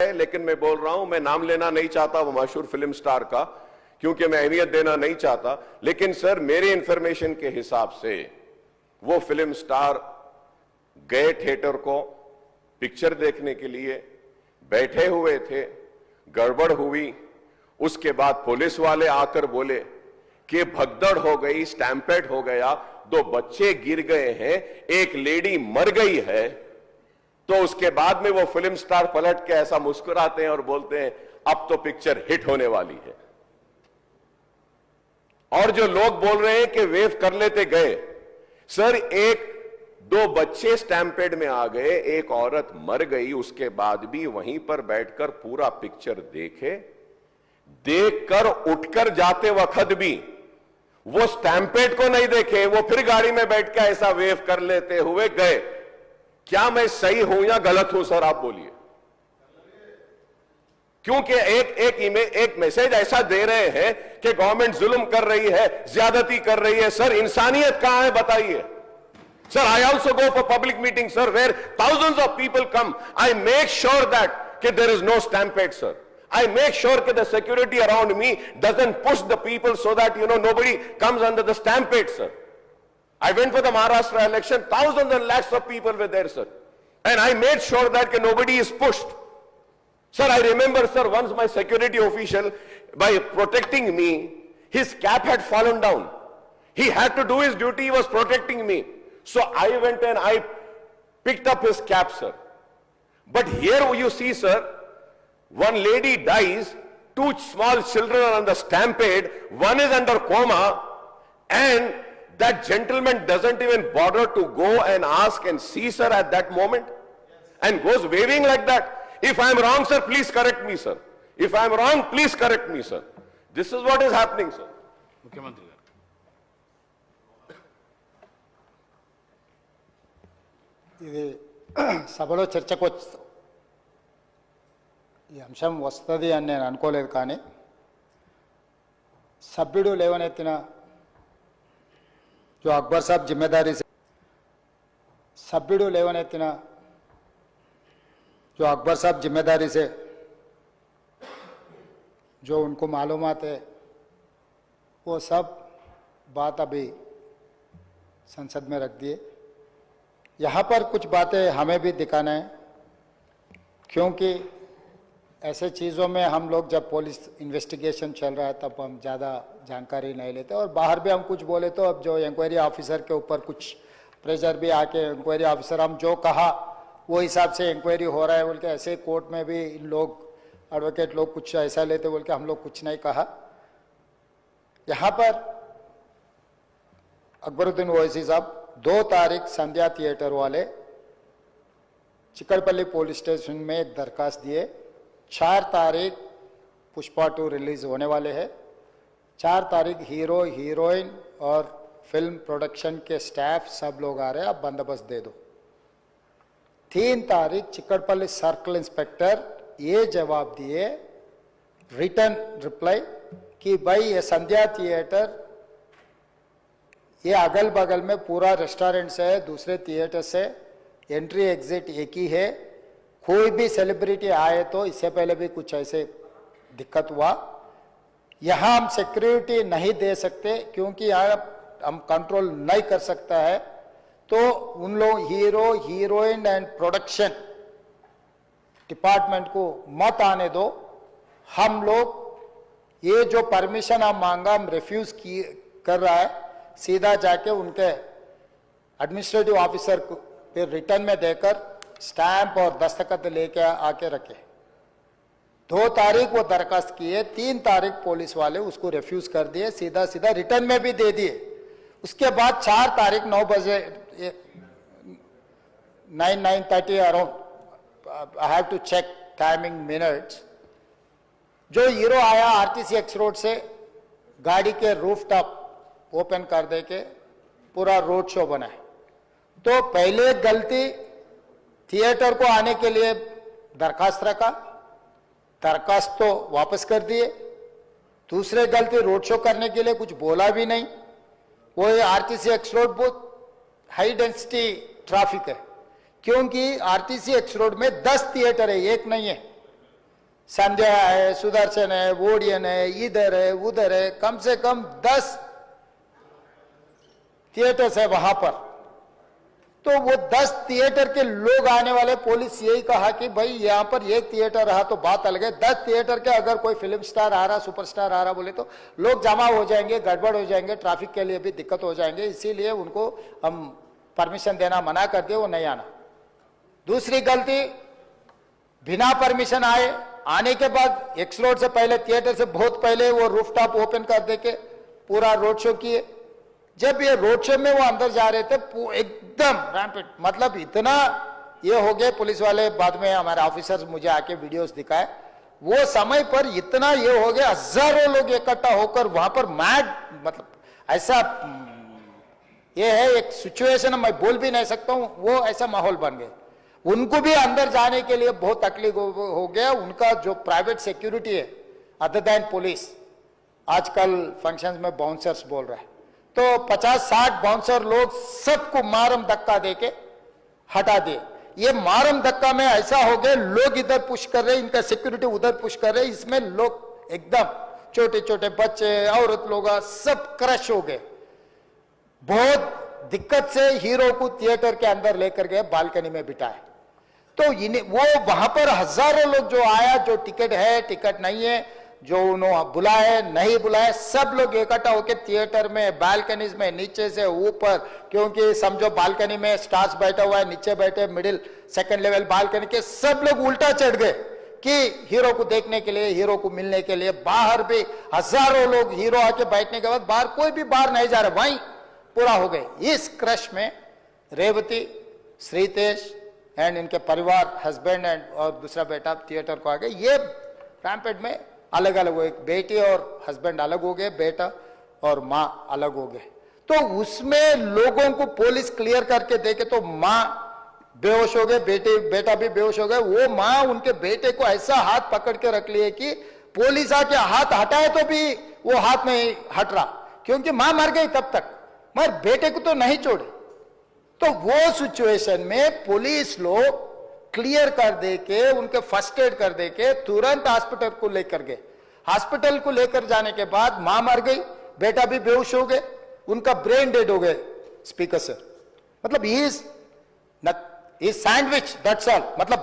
है, लेकिन मैं बोल रहा हूं, मैं नाम लेना नहीं चाहता वो मशहूर फिल्म स्टार का, क्योंकि मैं अहमियत देना नहीं चाहता। लेकिन सर, मेरे इंफॉर्मेशन के हिसाब से वो फिल्म स्टार गए थिएटर को पिक्चर देखने के लिए, बैठे हुए थे, गड़बड़ हुई, उसके बाद पुलिस वाले आकर बोले कि भगदड़ हो गई, स्टैम्पेड हो गया, 2 बच्चे गिर गए हैं, एक लेडी मर गई है। तो उसके बाद में वो फिल्म स्टार पलट के ऐसा मुस्कुराते हैं और बोलते हैं अब तो पिक्चर हिट होने वाली है। और जो लोग बोल रहे हैं कि वेव कर लेते गए, सर 1-2 बच्चे स्टैम्पेड में आ गए, एक औरत मर गई, उसके बाद भी वहीं पर बैठकर पूरा पिक्चर देखकर उठकर जाते वक्त भी वो स्टैम्पेड को नहीं देखे, वो फिर गाड़ी में बैठ के ऐसा वेव कर लेते हुए गए। क्या मैं सही हूं या गलत हूं सर, आप बोलिए। क्योंकि एक मैसेज ऐसा दे रहे हैं कि गवर्नमेंट जुल्म कर रही है, ज्यादती कर रही है। सर, इंसानियत कहां है बताइए। Sir, I also go for public meetings, sir, where thousands of people come. I make sure that there is no stampede, sir. I make sure that the security around me doesn't push the people so that, nobody comes under the stampede, sir. I went for the Maharashtra election, thousands and lakhs of people were there, sir. And I made sure that nobody is pushed. Sir, I remember, sir, once my security official, by protecting me, his cap had fallen down. He had to do his duty, he was protecting me. So I went and I picked up his cap, sir. But here you see, sir, one lady dies, 2 small children are on the stampede, one is under coma, and that gentleman doesn't even bother to go and ask and see, sir, at that moment, and goes waving like that. If I am wrong, sir, please correct me, sir. If I am wrong, please correct me, sir. This is what is happening, sir. Mukhyamantri. ఇది సభలో చర్చకు ఈ అంశం వస్తుంది అని నేను అనుకోలేదు, కానీ సభ్యుడు లేవనెత్తిన जो अकबर साहब जिम्मेदारी से सभ्युడు లేవనెత్తిన जो अकबर साहब जिम्मेदारी से जो उनको मालूमात है वो सब बात अभी संसद में रख दिए। यहाँ पर कुछ बातें हमें भी दिखाना है, क्योंकि ऐसे चीज़ों में हम लोग जब पुलिस इन्वेस्टिगेशन चल रहा है तब हम ज़्यादा जानकारी नहीं लेते, और बाहर भी हम कुछ बोले तो अब जो इंक्वायरी ऑफिसर के ऊपर कुछ प्रेशर भी आके इंक्वायरी ऑफिसर हम जो कहा वो हिसाब से इंक्वायरी हो रहा है बोल के, ऐसे कोर्ट में भी इन लोग एडवोकेट लोग कुछ ऐसा लेते बोल के हम लोग कुछ नहीं कहा। यहाँ पर अकबरुद्दीन ओवैसी साहब 2 तारीख संध्या थिएटर वाले चिकड़पल्ली पुलिस स्टेशन में एक दरखास्त दिए। 4 तारीख पुष्पा 2 रिलीज होने वाले हैं। 4 तारीख हीरो हीरोइन और फिल्म प्रोडक्शन के स्टाफ सब लोग आ रहे हैं, आप बंदोबस्त दे दो। 3 तारीख चिकड़पल्ली सर्कल इंस्पेक्टर ये जवाब दिए, रिटर्न रिप्लाई, कि भाई ये संध्या थिएटर ये अगल बगल में पूरा रेस्टोरेंट से है, दूसरे थिएटर से एंट्री एग्जिट एक ही है, कोई भी सेलिब्रिटी आए तो इससे पहले भी कुछ ऐसे दिक्कत हुआ, यहाँ हम सिक्योरिटी नहीं दे सकते क्योंकि यहाँ हम कंट्रोल नहीं कर सकता है, तो उन लोग hero heroine and production department को मत आने दो। हम लोग ये जो परमिशन हम मांगा हम रिफ्यूज कर रहा है, सीधा जाके उनके एडमिनिस्ट्रेटिव ऑफिसर को फिर रिटर्न में देकर स्टैंप और दस्तखत लेके आके रखे। 2 तारीख वो दरखास्त किए, 3 तारीख पुलिस वाले उसको रिफ्यूज कर दिए, सीधा सीधा रिटर्न में भी दे दिए। उसके बाद 4 तारीख 9 बजे 9:30 around, I have to check timing minutes, जो हीरो आया आरटीसी एक्स रोड से गाड़ी के रूफ टॉप ओपन कर दे के पूरा रोड शो बनाए। तो पहले गलती थिएटर को आने के लिए दरखास्त रखा, दरखास्त तो वापस कर दिए। दूसरे गलती रोड शो करने के लिए कुछ बोला भी नहीं। वो आरटीसी एक्स रोड बहुत हाई डेंसिटी ट्रैफिक है, क्योंकि आरटीसी एक्स रोड में 10 थिएटर है, एक नहीं है। संजय है, सुदर्शन है, वोडियन है, इधर है, उधर है, कम से कम 10 थिएटर्स है वहां पर। तो वो 10 थिएटर के लोग आने वाले, पुलिस यही कहा कि भाई यहां पर एक थिएटर रहा तो बात अलग है, 10 थिएटर के अगर कोई फिल्म स्टार आ रहा, सुपरस्टार आ रहा बोले तो लोग जमा हो जाएंगे, गड़बड़ हो जाएंगे, ट्रैफिक के लिए भी दिक्कत हो जाएंगे, इसीलिए उनको हम परमिशन देना मना कर दिए, वो नहीं आना। दूसरी गलती, बिना परमिशन आने के बाद एक्स रोड से पहले, थिएटर से बहुत पहले वो रूफटॉप ओपन कर दे के पूरा रोड शो किए। जब ये रोड शो में वो अंदर जा रहे थे एकदम रैंपेड, मतलब इतना ये हो गए, पुलिस वाले बाद में हमारे ऑफिसर्स मुझे आके वीडियोस दिखाए, वो समय पर इतना ये हो गया, हजारों लोग इकट्ठा होकर वहां पर मैड, मतलब ऐसा ये है एक सिचुएशन, मैं बोल भी नहीं सकता हूं, वो ऐसा माहौल बन गया। उनको भी अंदर जाने के लिए बहुत तकलीफ हो गया। उनका जो प्राइवेट सिक्योरिटी है अदर देन पुलिस, आजकल फंक्शंस में बाउंसर्स बोल रहा है, तो 50-60 बाउंसर लोग सबको मारम धक्का देके हटा दिए। ये मारम धक्का में ऐसा हो गया, लोग इधर पुश कर रहे, इनका सिक्योरिटी उधर पुश कर रहे, इसमें लोग एकदम छोटे छोटे बच्चे, औरत लोग सब क्रश हो गए। बहुत दिक्कत से हीरो को थिएटर के अंदर लेकर गए, बालकनी में बिठाए। तो वो वहां पर हजारों लोग जो आया, जो टिकट है, टिकट नहीं है, जो उन्होंने बुलाए नहीं बुलाए, सब लोग इकट्ठा होकर थिएटर में, बालकनीज में, नीचे से ऊपर, क्योंकि समझो बालकनी में स्टार्स बैठा हुआ है, नीचे बैठे मिडिल सेकंड लेवल बालकनी के सब लोग उल्टा चढ़ गए कि हीरो को देखने के लिए, हीरो को मिलने के लिए। बाहर भी हजारों लोग, हीरो आके बैठने के बाद बाहर कोई भी बाहर नहीं जा रहा, वहीं पूरा हो गए। इस क्रश में रेवती, श्रीतेश एंड इनके परिवार, हस्बैंड एंड और दूसरा बेटा थिएटर को आ गए। ये रैम्पेड में अलग अलग हो, एक बेटी और हस्बैंड अलग हो गए, बेटा और माँ अलग हो गए। तो उसमें लोगों को पुलिस क्लियर करके देखे तो माँ बेहोश हो गए, बेटा भी बेहोश हो गए। वो माँ उनके बेटे को ऐसा हाथ पकड़ के रख लिए कि पुलिस आके हाथ हटाए तो भी वो हाथ नहीं हट रहा, क्योंकि माँ मर गई तब तक, मगर बेटे को तो नहीं छोड़े। तो वो सिचुएशन में पुलिस लोग क्लियर कर दे के, उनके फर्स्ट एड कर दे के तुरंत हॉस्पिटल को लेकर गए। हॉस्पिटल को लेकर जाने के बाद मां मर गई, बेटा भी बेहोश हो गए, उनका ब्रेन डेड हो गए स्पीकर से। मतलब इज सैंडविच, दैट्स ऑल। मतलब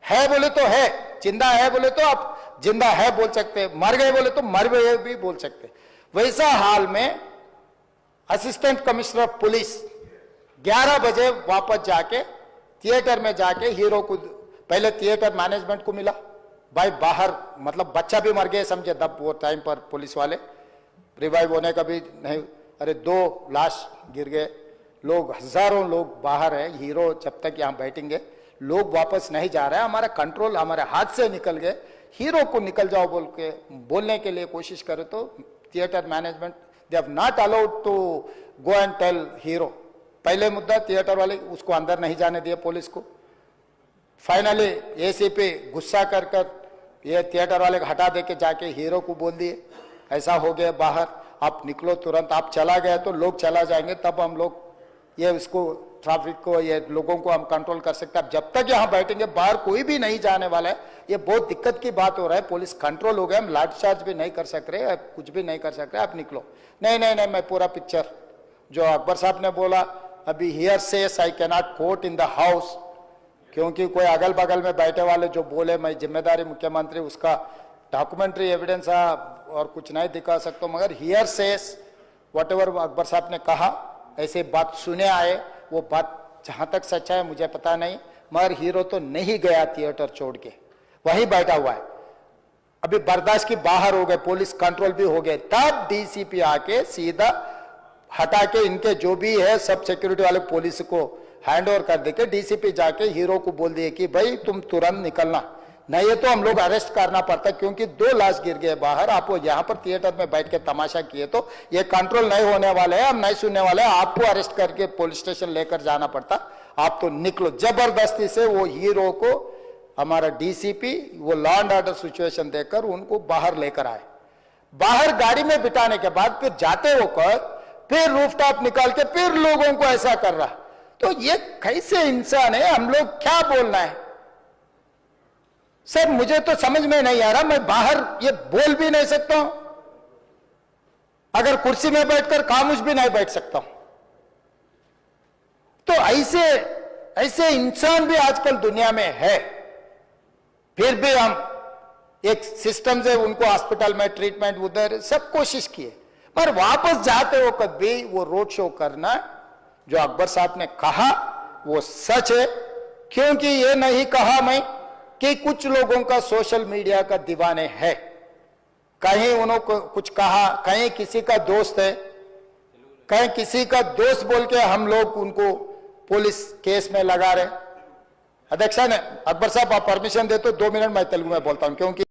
है बोले तो है, जिंदा है बोले तो आप जिंदा है बोल सकते, मर गए बोले तो मर गए भी बोल सकते। वैसा हाल में असिस्टेंट कमिश्नर ऑफ पुलिस 11 बजे वापस जाके थिएटर में जाके हीरो को, पहले थिएटर मैनेजमेंट को मिला, भाई बाहर, मतलब बच्चा भी मर गया समझे तब वो टाइम पर पुलिस वाले, रिवाइव होने का भी नहीं, अरे 2 लाश गिर गए, लोग हजारों लोग बाहर है, हीरो जब तक यहाँ बैठेंगे, लोग वापस नहीं जा रहे हैं, हमारा कंट्रोल हमारे हाथ से निकल गए, हीरो को निकल जाओ बोल के बोलने के लिए कोशिश करे तो theatre management they have not allowed to go and tell hero. पहले मुद्दा थिएटर वाले उसको अंदर नहीं जाने दिए पुलिस को। फाइनली एसीपी गुस्सा कर ये थिएटर वाले को हटा दे के जाके हीरो को बोल दिए ऐसा हो गया, बाहर आप निकलो तुरंत, आप चला गए तो लोग चला जाएंगे, तब हम लोग ये उसको ट्रैफिक को, ये लोगों को हम कंट्रोल कर सकते हैं। जब तक यहाँ बैठेंगे बाहर कोई भी नहीं जाने वाला है। ये बहुत दिक्कत की बात हो रहा है, पुलिस कंट्रोल हो गया, हम लाठीचार्ज भी नहीं कर सक रहे, कुछ भी नहीं कर सक रहे, आप निकलो। नहीं नहीं नहीं, मैं पूरा पिक्चर जो अकबर साहब ने बोला, अभी here says I cannot quote in the house, क्योंकि कोई अगल बगल में बैठे वाले जो बोले मैं जिम्मेदारी मुख्यमंत्री, उसका डॉक्यूमेंट्री एविडेंस और कुछ नहीं दिखा सकता, मगर here says whatever Akbar साहब ने कहा, ऐसे बात सुने आए, वो बात जहां तक सच्चा है मुझे पता नहीं, मगर हीरो तो नहीं गया थिएटर छोड़ के, वहीं बैठा हुआ है। अभी बर्दाश्त की बाहर हो गए, पुलिस कंट्रोल भी हो गए, तब डीसीपी आके सीधा हटा के इनके जो भी है सब सिक्योरिटी वाले पुलिस को हैंड ओवर कर देके डीसीपी जाके हीरो को बोल दिए कि भाई तुम तुरंत निकलना, नहीं है तो हम लोग अरेस्ट करना पड़ता, क्योंकि 2 लाश गिर गए बाहर, आप वो यहाँ पर थिएटर में बैठ के तमाशा किए तो ये कंट्रोल नहीं होने वाले हैं, हम नहीं सुनने वाले हैं, आपको अरेस्ट करके पुलिस स्टेशन लेकर जाना पड़ता, आप तो निकलो। जबरदस्ती से वो हीरो को हमारा डीसीपी वो लॉ एंड ऑर्डर सिचुएशन देकर उनको बाहर लेकर आए। बाहर गाड़ी में बिठाने के बाद फिर जाते होकर फिर रूफटॉप निकाल के फिर लोगों को ऐसा कर रहा, तो ये कैसे इंसान है, हम लोग क्या बोलना है? सर मुझे तो समझ में नहीं आ रहा, मैं बाहर ये बोल भी नहीं सकता हूं, अगर कुर्सी में बैठकर खामोश भी नहीं बैठ सकता हूं। तो ऐसे इंसान भी आजकल दुनिया में है, फिर भी हम एक सिस्टम से उनको हॉस्पिटल में ट्रीटमेंट उधर सब कोशिश किए, पर वापस जाते हो कभी वो रोड शो करना जो अकबर साहब ने कहा वो सच है। क्योंकि ये नहीं कहा मैं कि कुछ लोगों का सोशल मीडिया का दीवाने है, कहीं उन्होंने कुछ कहा, कहीं किसी का दोस्त है, कहीं किसी का दोस्त बोल के हम लोग उनको पुलिस केस में लगा रहे। अध्यक्ष ने अकबर साहब आप परमिशन दे तो 2 मिनट मैं तेलुगु में बोलता हूं, क्योंकि